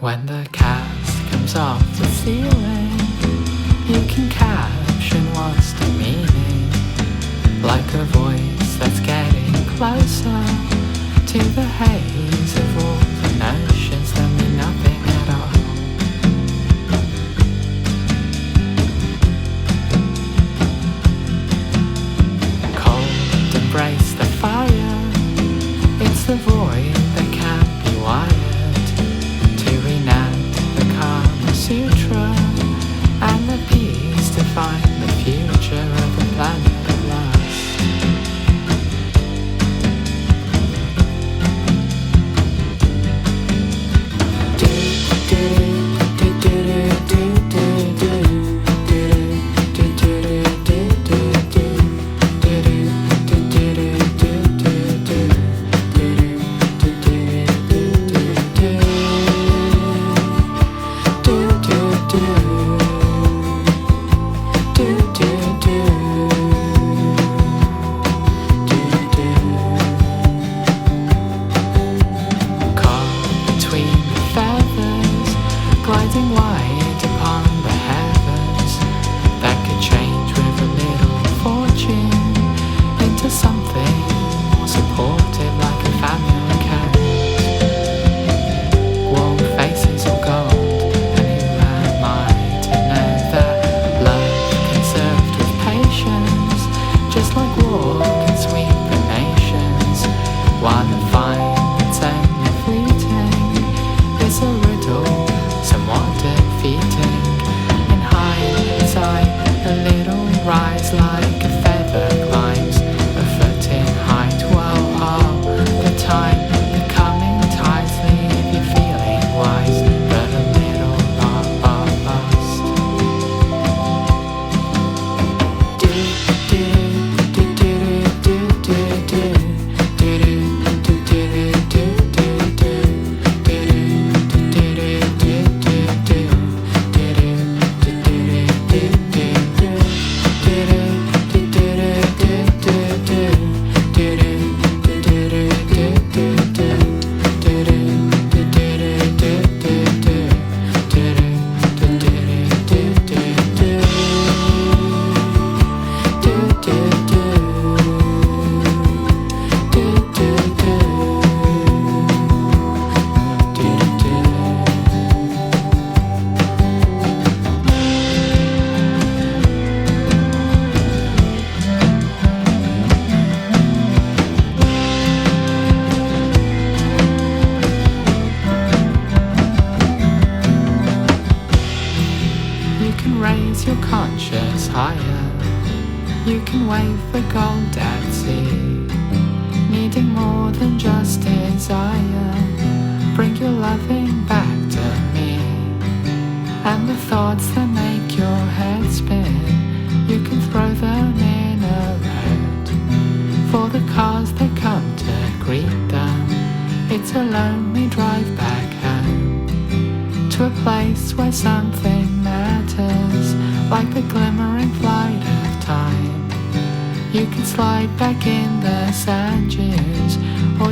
When the cast comes off the ceiling, you can caption what's the meaning, like a voice that's getting closer to the haze of all the notions that mean nothing at all. Cold, embrace the fire. It's the void that can't be wired to reenact the Kama Sutra and the peace to find the future of the planet at last.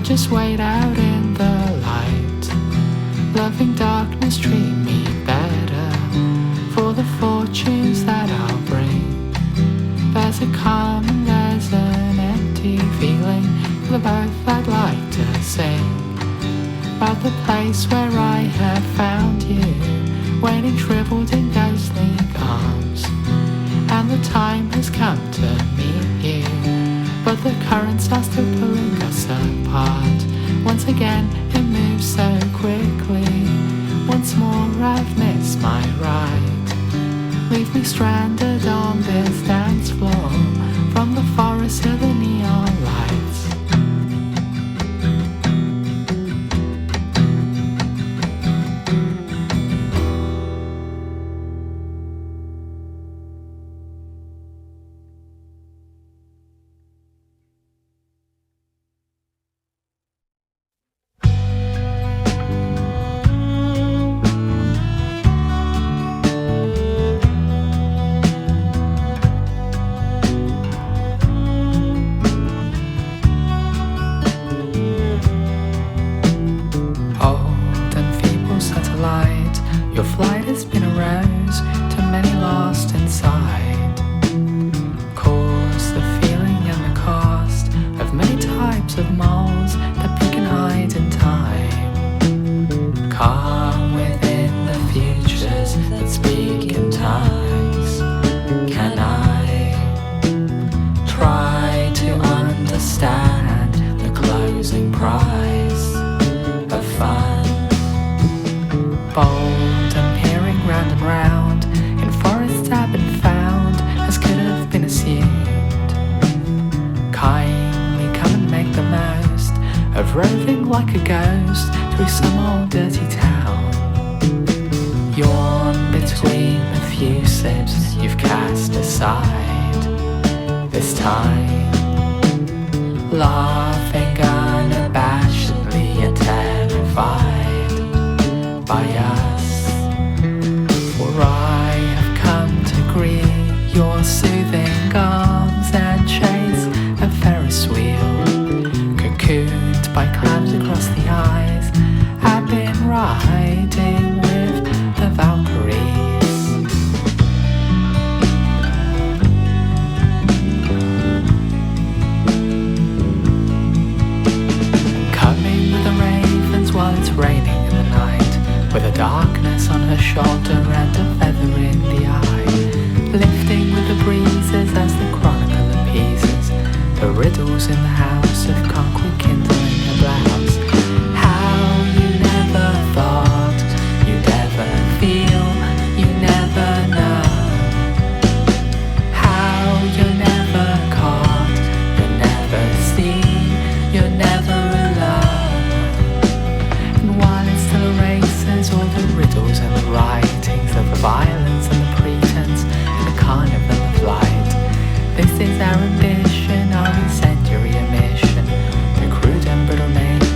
Just wait out in the light. Loving darkness, treat me better for the fortunes that I'll bring. There's a calm and there's an empty feeling for the both I'd like to sing about the place where I have found you, waiting shriveled in ghostly arms. And the time has come to meet you, but the currents are still pulling us apart. Once again it moves so quickly. Once more I've missed my ride. Leave me stranded on this dance floor, from the forest to the neon lights. like a ghost through some old dirty town. Yawn between the few sips you've cast aside. This time, laughing unabashedly, you're terrified by us. For I have come to greet your soothing arms and chase a Ferris wheel, cocooned by clouds across the eyes. I've been riding with the Valkyries. Coming with the ravens while it's raining in the night, with a darkness on her shoulder and a feather in the eye, lifting with the breezes as the chronicle appeases the riddles in the house of concrete kindling her blouse. How you never thought, you never feel, you never know. How you're never caught, you're never seen, you're never alone. And while it still erases all the riddles and the writings of the violence and the pretense and the carnival of light, this is our ambition, our incendiary emission, the crude and brittle nature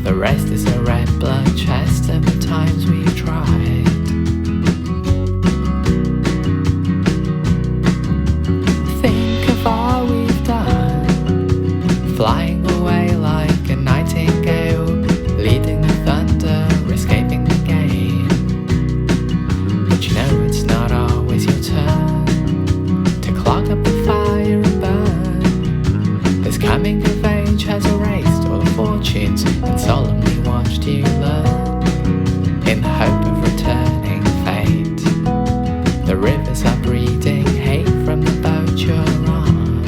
The rest is a red blood chest of the times we've tried. Think of all we've done, flying away like a nightingale, leading the thunder, escaping the game. But you know it's not always your turn to clog up the fire and burn. This coming of age has erased all the fortunes and solemnly watched you learn, in the hope of returning fate. The rivers are breeding hate from the boat you're on.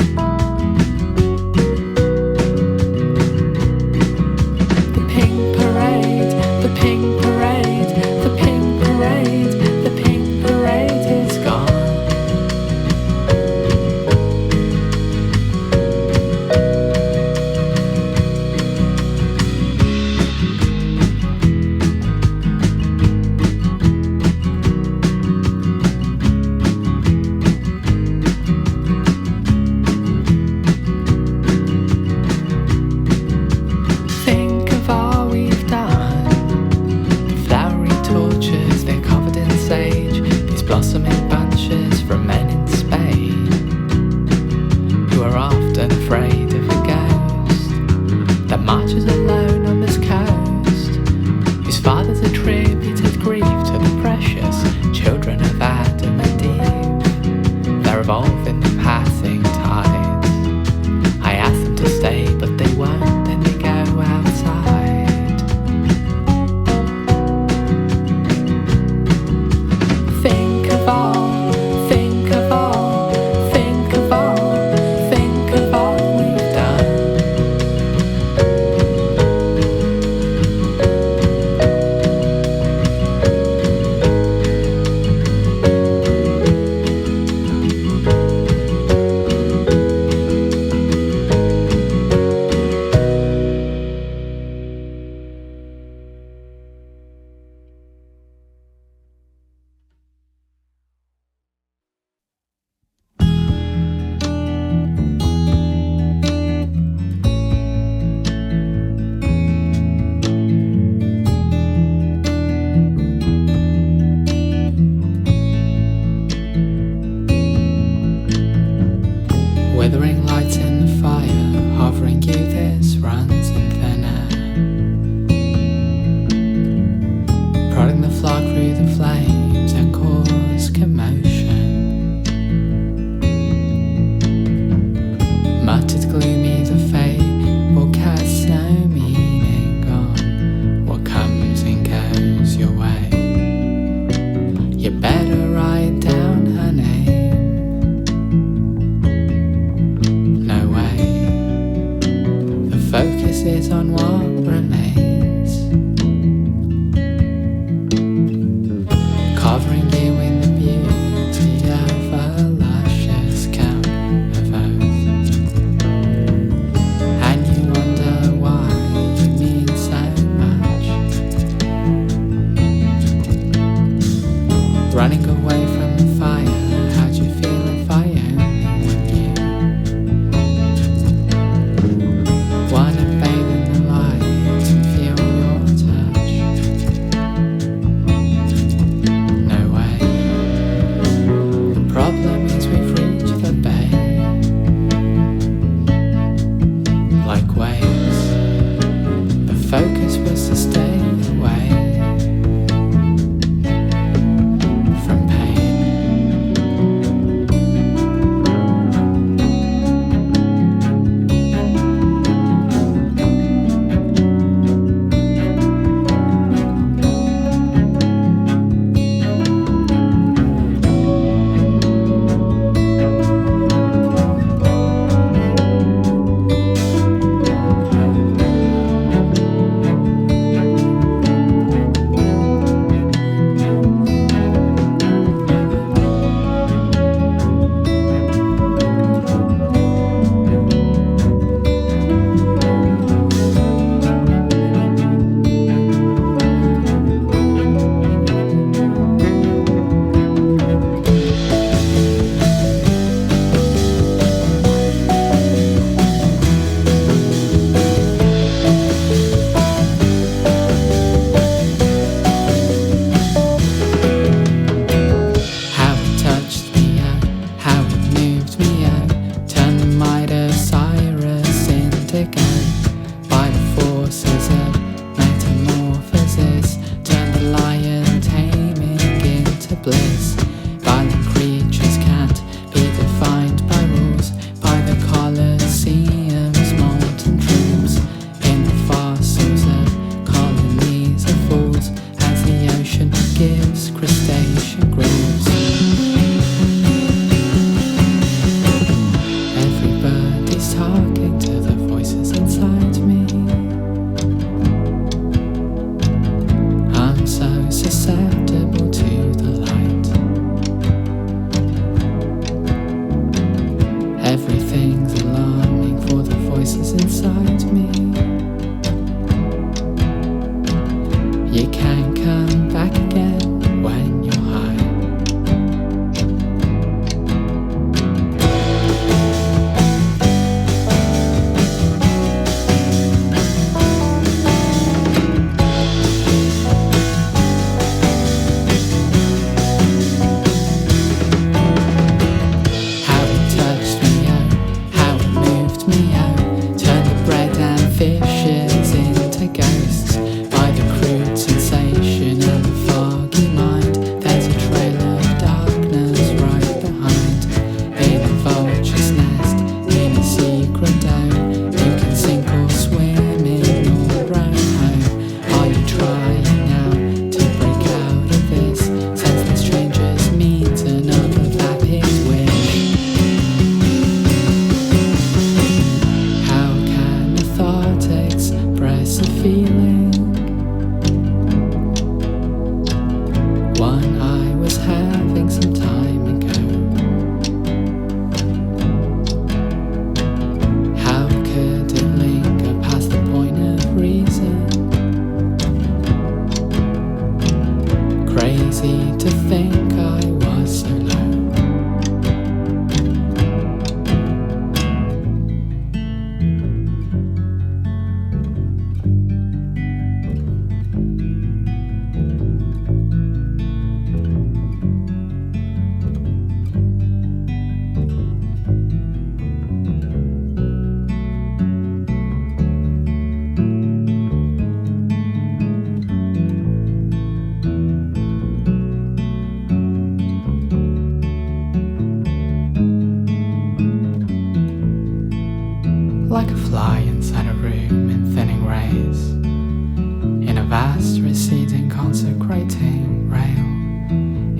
The pink parade, the pink parade, the pink parade, the pink parade is gone. Think of all we've done. The flowery torches, they're covered in sage. These blossoming bunches from men in Spain, who are often afraid of a ghost that marches alone on this coast, whose fathers attributed grief to the precious children of Adam and Eve. They're evolving the passing tides. I asked them to stay, but they won't, then they go outside. Think of all, think of all, think of all, think of all we've done. Withering lights in the fire, hovering you, this runs in thin air, prodding the flock through the flames and cause commotion. Muttered gloomy the fable casts no meaning on what comes and goes your way. You better write down her name. No way. The focus is on what remains, covering you in the beauty of a luscious count of earth. And you wonder why you mean so much. Running away from the fire, how'd you feel if I only knew? Wanna bathe in the light and feel your touch. No way. The problem is we've reached the bay, like waves. The focus was to stay away from You can't come back again when you're high. How it touched me out, how it moved me out, turned the bread and fishes into ghosts. By the crude sensation of a foggy mind, there's a trail of darkness right behind. In a vulture's nest, in a secret dome, you can sink or swim in your own home. Are you trying now to break out of this? Sense that strangers meet another vapid wish. How can a thought express a feeling? One I was having some time ago. How could it linger past the point of reason? Crazy to think I was so low. Like a fly inside a room in thinning rays, in a vast receding consecrating rail,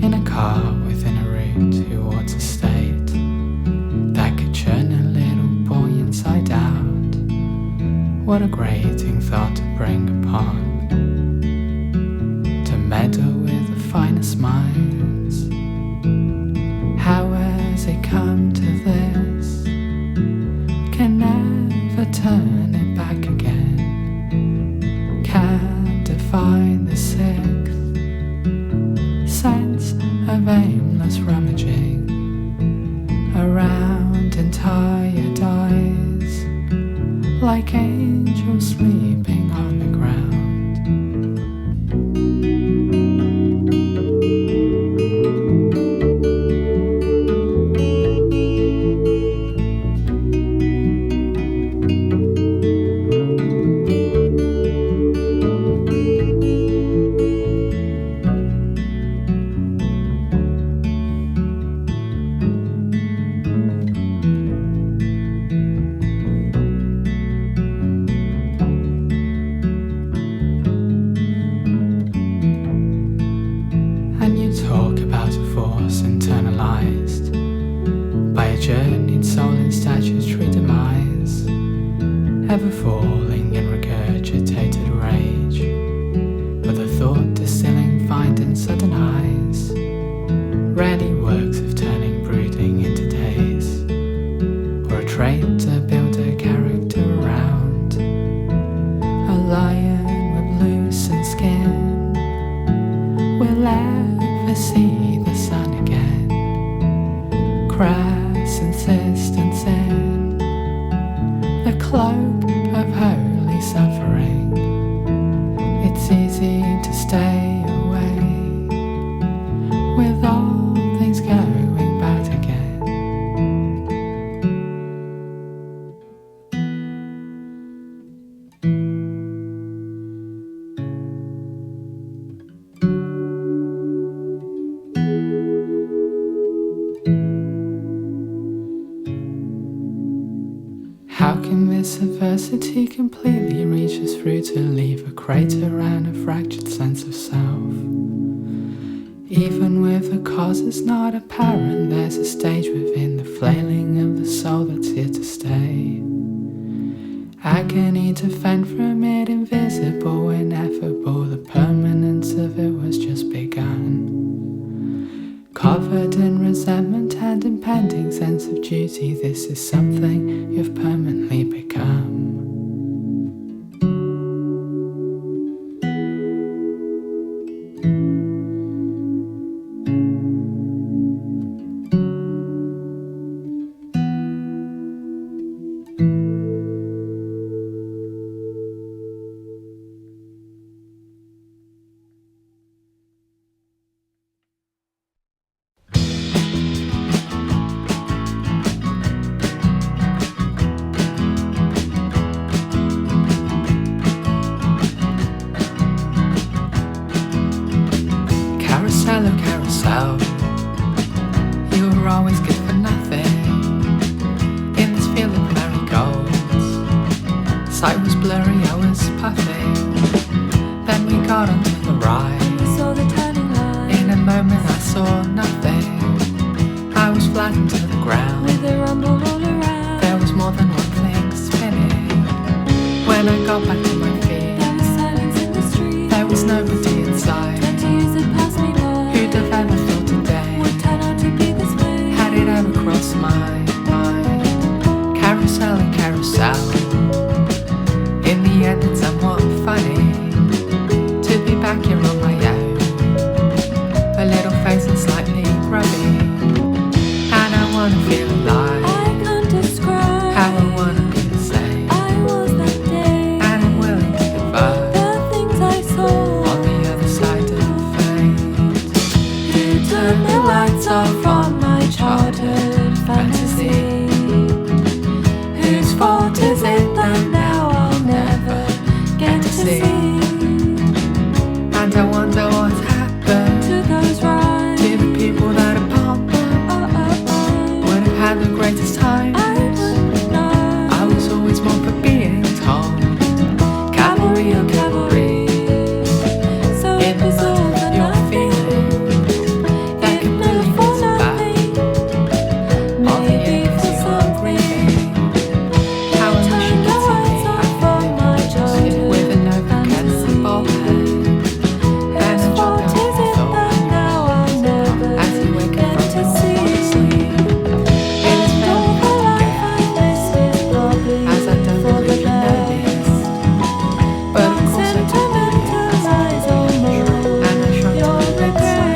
in a car within a route towards a state that could churn a little boy inside out. What a grating thought to bring upon, to meddle with the finest minds. How has it come to this? Can never turn it back again. Can't define the sixth sense of aimless rummaging around in tired eyes, like angels sleeping on the ground. And you talk about a force internalized by a journeyed soul in statutory demise, ever falling in regurgitated rage, but the thought distilling finding sudden highs, rarely works of turning brooding into days, or a trait to build a character around. A lion with loosened skin will ever see the sun again. Crass insistence in the cloak of holy suffering. It's easy to stay away with all things going bad again. How can this adversity completely reach us through to leave a crater and a fractured sense of self? Even with the causes not apparent, there's a stage within the flailing of the soul that's here to stay. Agony to fend from it, invisible, ineffable. The permanence of it was just begun. Covered in resentment and impending sense of duty, this is something you've permanently become. Hello carousel, you were always good for nothing. In this field of marigolds, sight was blurry, I was puffing. Then we got onto the ride. Saw the turning line. In a moment I saw nothing. I was flattened to the ground. With a rumble all around. There was more than one thing spinning. When I got back to my feet, There was silence in the street. there was nobody inside. 20 years had passed me by. Who'd have ever thought today Would turn out to be this way. had it ever crossed my mind? Carousel and carousel. In the end it's somewhat funny to be back here on my own. A little face and slightly grubby, and I wanna feel alive. I can't describe How I wanna be the same, I was that day. and I'm willing to give up The things I saw. on the other side of fate. Who turned the lights off on my childhood fantasy? Whose fault is it that now I'll never get to see? And I wonder what's happened To those rides. to the people that upon them would have had the greatest time. I wouldn't know. I was always more for being told. Cavalry or cavalry, So in it the was all moment for you're nothing. feeling that It can meant really for hold you back. nothing. All the Maybe years for you're something. grieving. How I wish you Turned the could see me lights off on my happy, sit childhood with a notebook and a ball pen. Whose fault is it that now I'll never As you wake get up to from see? your sleep, it is And all the very life I miss is probably as I don't for the believe you best. noticed. But of course I do Sentimentalize all more and I shrunk to your the bedside.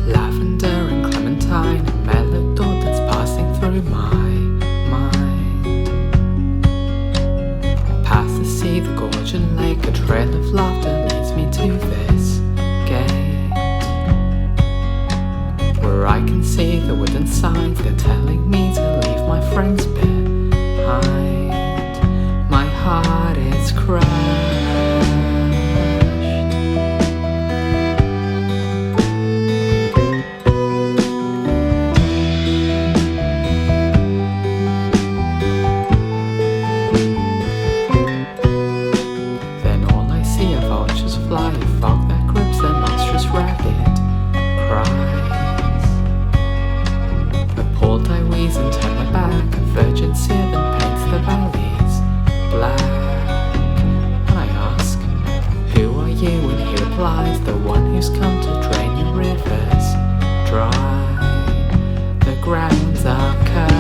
Lavender and clementine, a melody that's passing through my mind. Past the sea, the gorge and lake, a trail of laughter leads me to this gate, where I can see the wooden signs. They're telling me to leave my friends behind. My heart is crushed. Then all I see are vultures fly, a fog that grips their monstrous ragged cries. Appalled I wheeze and turn my back, a virgin sear that paints the valleys black. And I ask, who are you? And he replies, the one who's come to drain your rivers dry. The grounds are cursed.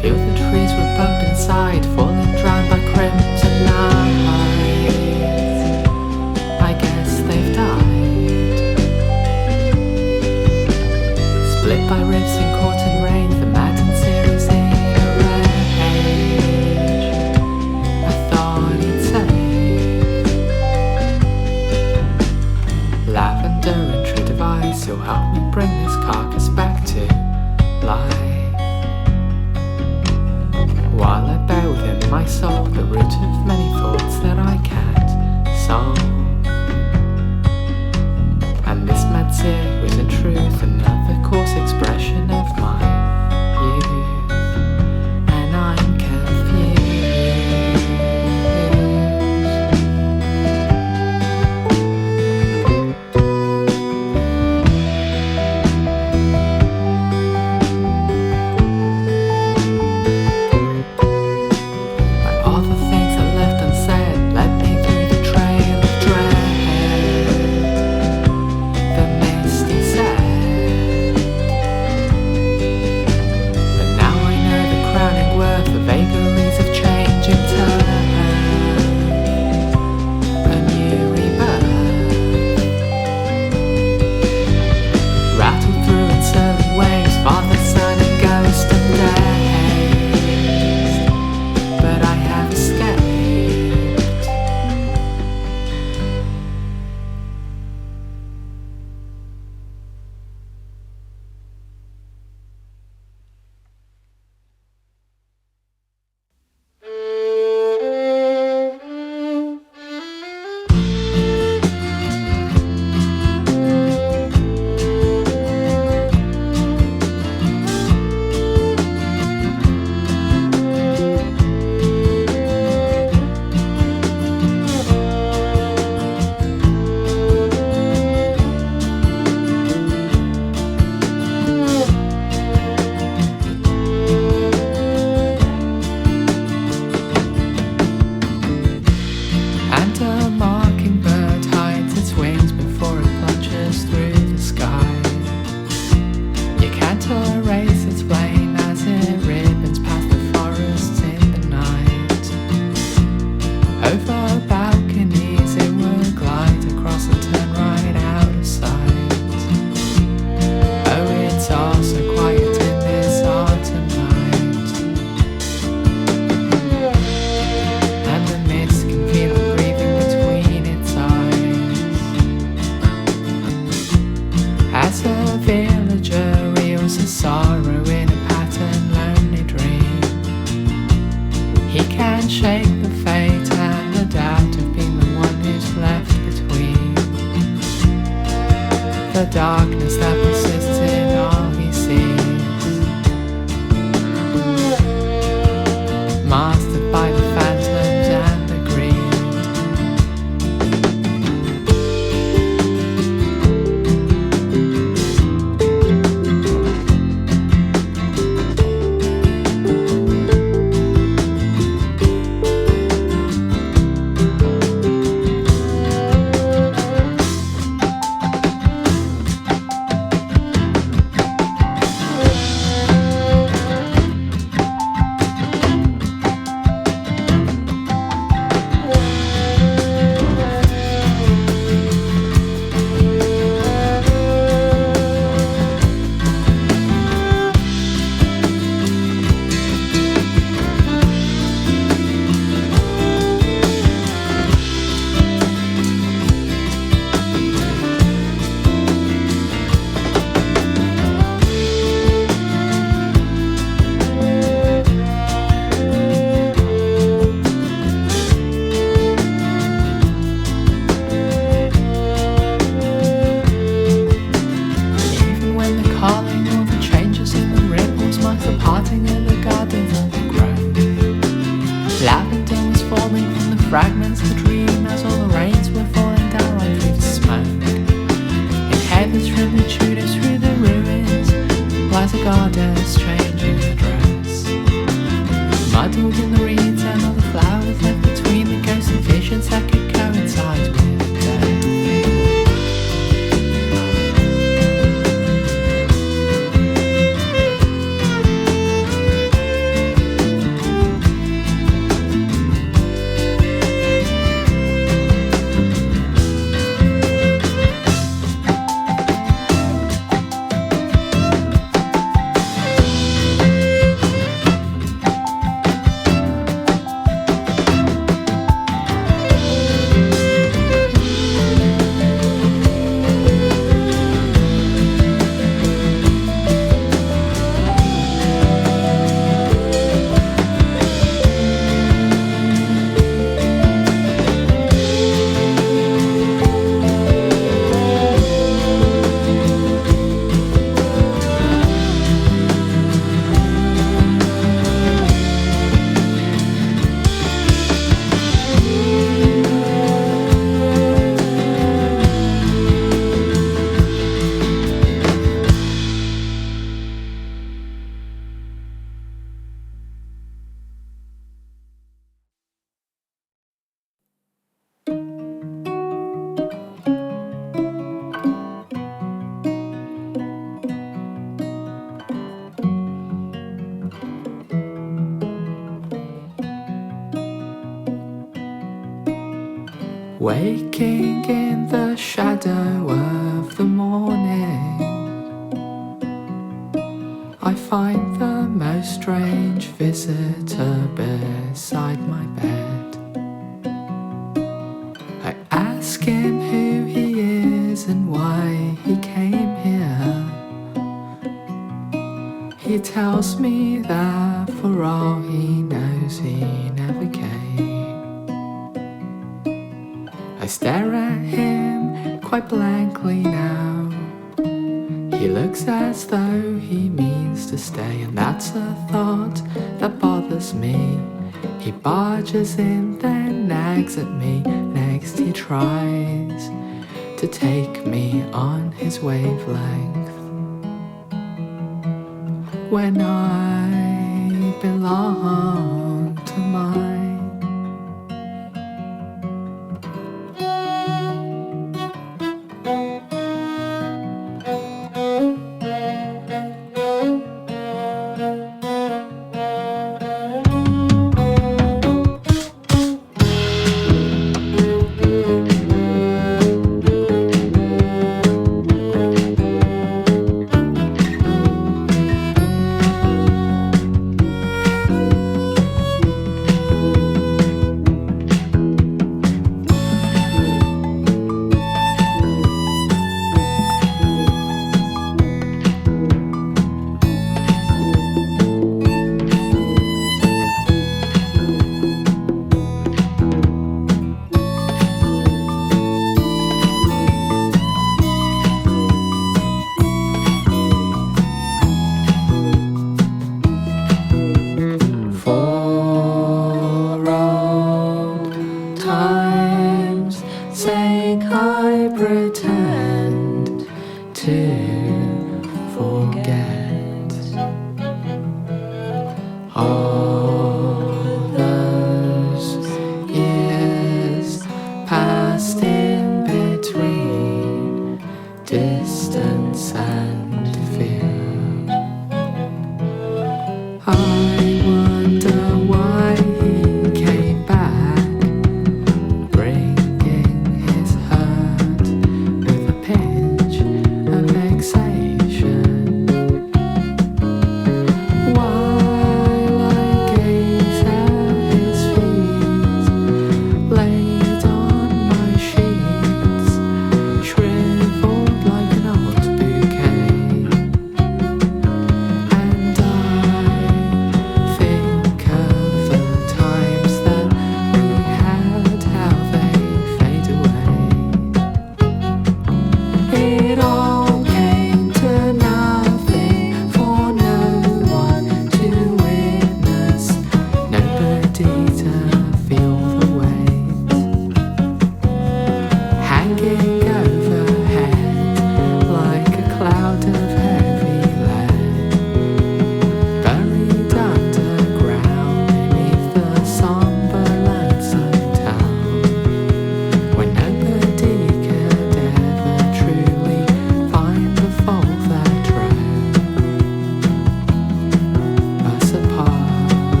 Feel the trees rip up inside, falling drowned by crimson lights. I guess they've died. Split by rifts and caught in rain, the maddened series in a rage. I thought he'd save. Lavender and true device, you'll help me bring this carcass back to life. While I bear within my soul the root of many thoughts that I can't solve. And this mad as it was in truth another coarse expression of my youth, and I'm confused. Like all the things I left unsaid led me through the trail of dread, the misty sad. But now I know the crowning worth, the vagaries of change and turn, a new rebirth, rattled through uncertain waves, Father, Son and Ghost and dazed, but I have escaped. And a mockingbird hides its wings before it plunges through the sky. You can't erase its flame as it ribbons past the forests in the night. Over balconies it will glide across and turn right out of sight. Oh, it's all so quiet in this autumn night, and the mist can feel it breathing between its eyes. As a villager reels a sorrow in a patterned lonely dream, he can shake the fate and the doubt of being the one who's left between the darkness that persists in all he sees, mastered by the phantoms and the greed. Even when the calling or the changes in the ripples marks the parting of the gardens underground, lavender was falling from the fragments of the dream as all the rains were falling down right through the smoke. In heaven's rhythmitude through the ruins lies a goddess changing her dress, muddled in the reeds and all the flowers left between the ghosts and visions that could coincide with death. Waking in the shadow of the morning, I find the most strange visitor beside my bed. I ask him who he is and why he came here. He tells me that for all he knows he never came. I stare at him quite blankly now. He looks as though he means to stay, and that's a thought that bothers me. He barges in, then nags at me. Next he tries to take me on his wavelength, when I belong to mine.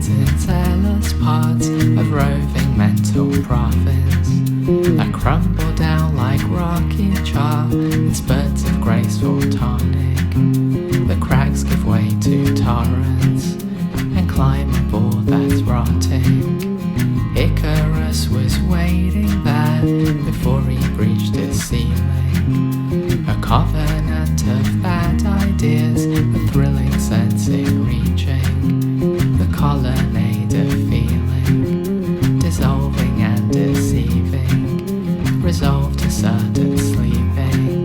in zealous parts of roving mental province that crumble down like rocky char in spurts of graceful tonic. The cracks give way to torrents and climb a ball that's rotting. Icarus was waiting there before he breached his ceiling. A covenant of bad ideas, a thrilling sensing reaching the colonnade of feeling, dissolving and deceiving, resolved to certain sleeping.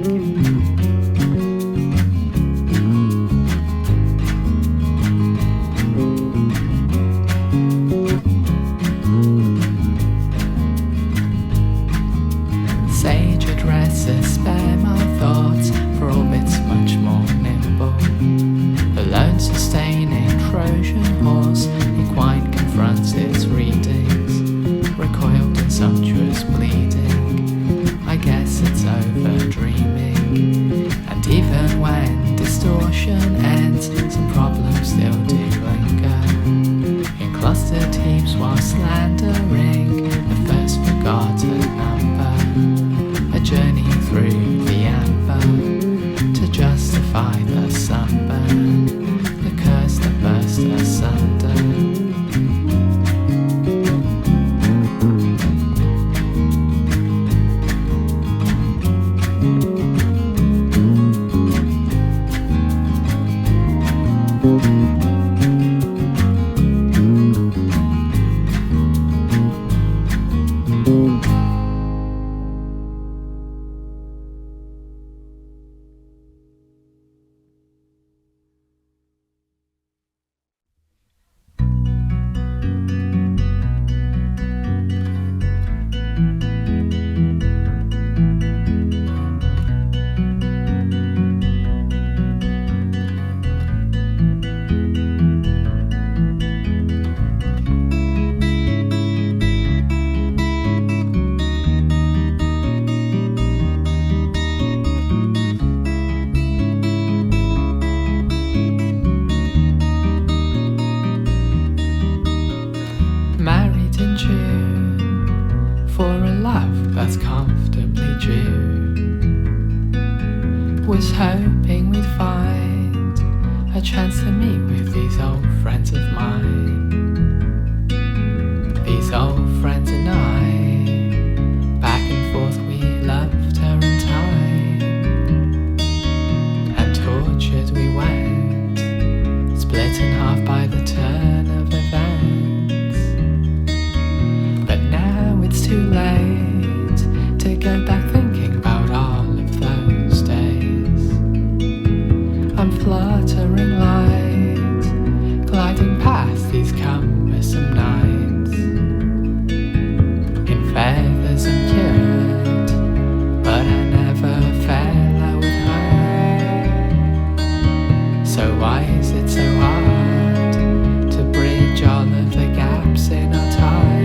Sage addresses spare my thoughts for orbits much more nimble. The lone sustaining Trojan horse equine confronts its readings, recoiled in sumptuous bleeding. I guess it's over dreaming, and even when distortion ends, some problems still do linger in clustered heaps while slandering the first forgotten number. A journey through the amber to justify the sunburn, the curse that burst asunder. Married in June for a love that's comfortably due. Was hoping we'd find a chance to meet with these old friends of mine. These old friends and I, back and forth we loved her in time, and tortured we went, split in half by the turn of events. It's too late to go back thinking about all of those days. I'm fluttering light, gliding past these cumbersome nights, in feathers and cured, but I never fell out with her. So why is it so hard to bridge all of the gaps in our ties?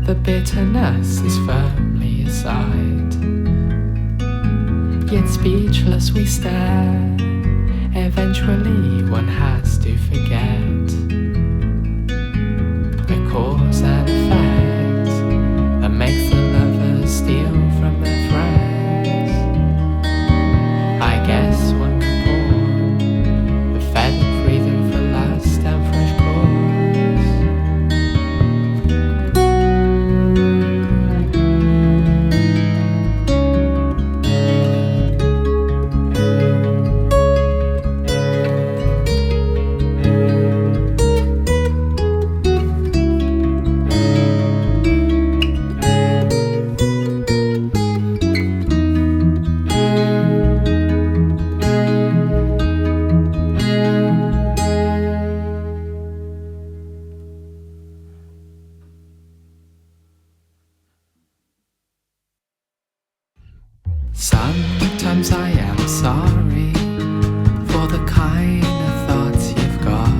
The bitterness is firmly aside, yet speechless we stare. Eventually one has to forget the cause and effect that makes the lovers steal from their friends. I guess one could pawn the feathered freedom for lust and fresh cause. Sometimes I am sorry for the kind of thoughts you've got,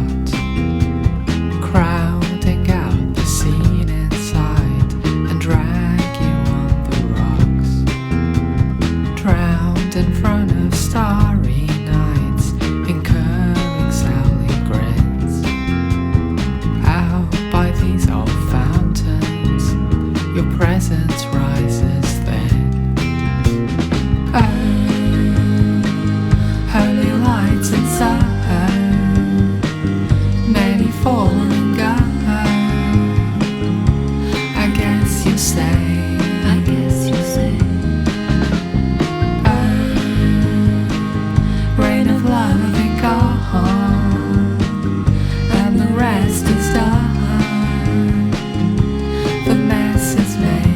crowding out the scene inside and drag you on the rocks, drowned in front of starry nights, incurring Sally grins. Out by these old fountains, your presence rises thin. Holy lights inside, many fall and go. I guess you say, rain of love and gone, and the rest is done. The mess is made.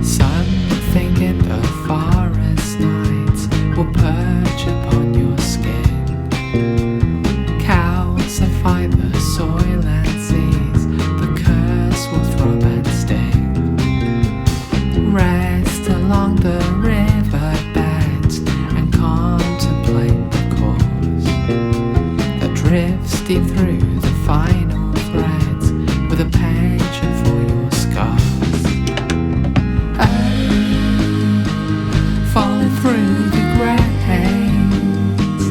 Something in the forest nights will perch upon your skin. Calcify the soil and seas, the curse will throb and sting. Rest along the riverbeds and contemplate the cause that drifts deep through the final threads with a penchant for your scars. Falling through the graves,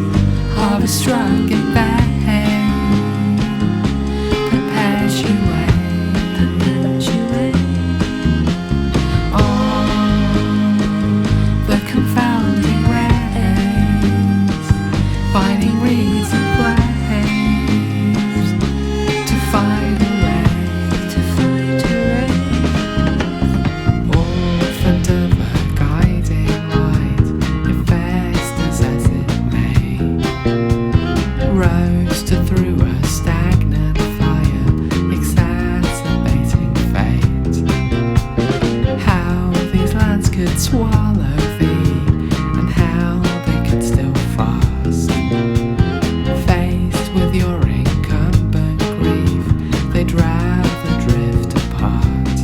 harvest struck in vain, perpetuate all the confounding rays, finding reeds and flames to find a ray, orphaned of a guiding light, it festers as it may, roasted through a stagnant fire, exacerbating fate. How these lands could swallow thee, and how they could still fast. Faced with your incumbent grief, they'd rather drift apart.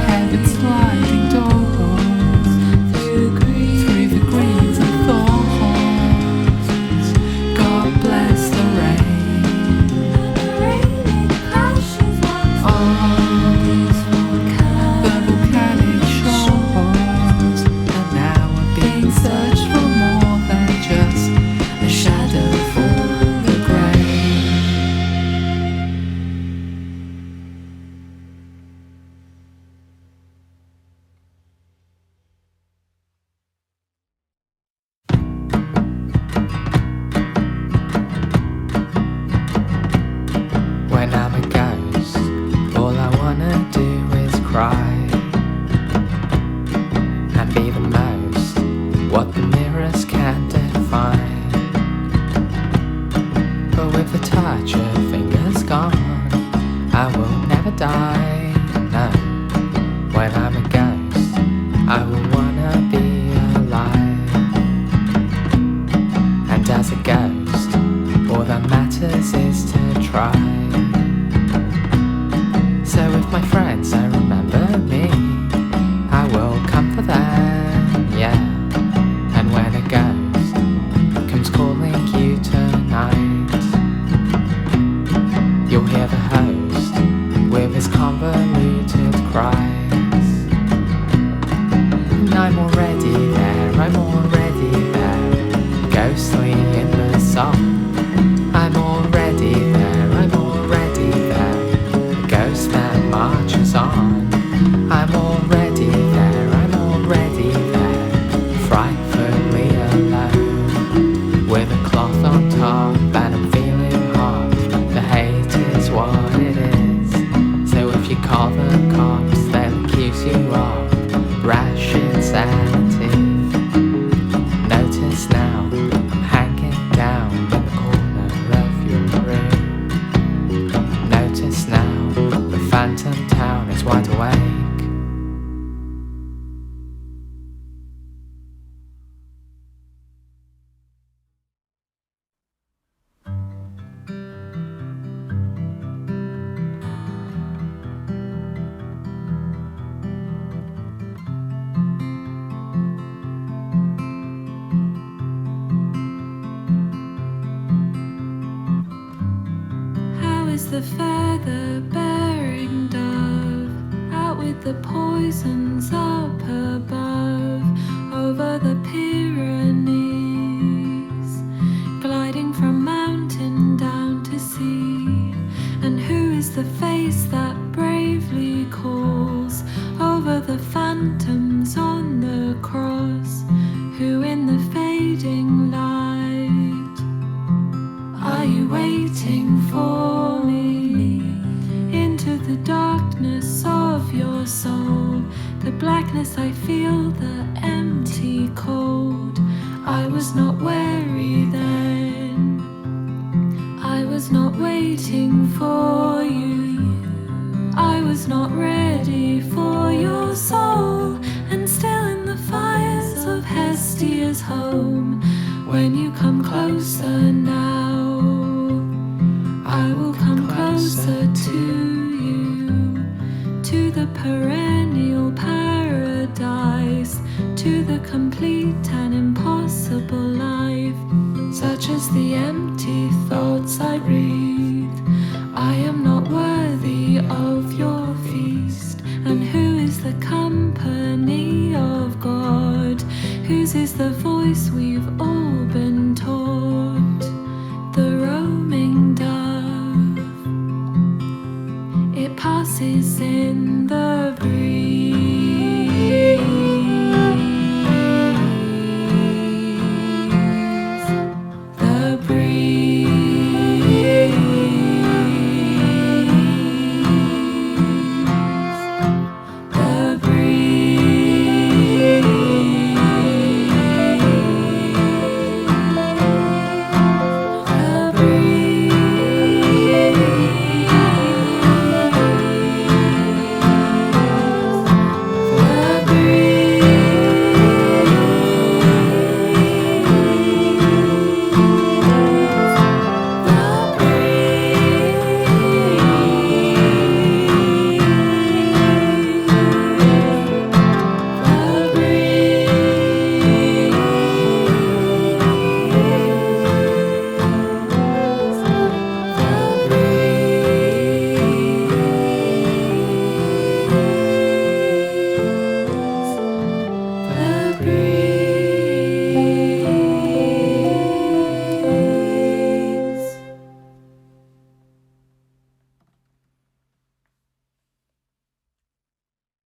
Heaven's sliding doors, through the greens and thorns. God bless the rain on the volcanic shores, and now we're being searched for more than just a shadow for the grave. When I'm a ghost, all I wanna do is cry and be the most what the mirrors can define. But with the touch of fingers gone, I will never die. No, when I'm a ghost, I will wanna be alive. And as a ghost, all that matters is to try. So if my friends don't remember me, I will come for them, yeah. And when a ghost comes calling you tonight, you'll hear the host with his convoluted cries. And I'm already there, I'm already there, ghostly in the song. I'm already there, I'm already is the feather-bearing dove, out with the poisons up above, over the Pyrenees, gliding from mountain down to sea? And who is the face that bravely calls over the phantoms on the cross? Who in the fading light, are you waiting for me? Into the darkness of your soul, the blackness I feel, the empty cold. I was not wary then, I was not waiting for you, I was not ready for your soul. And still in the fires of Hestia's home, when you come closer now, I will come closer to you, to the perennial paradise, to the complete and impossible life, such as the empty thoughts I breathe. I am not worthy of your feast. And who is the company of God? Whose is the voice we've all been taught? The roaming dove, it passes in the breeze.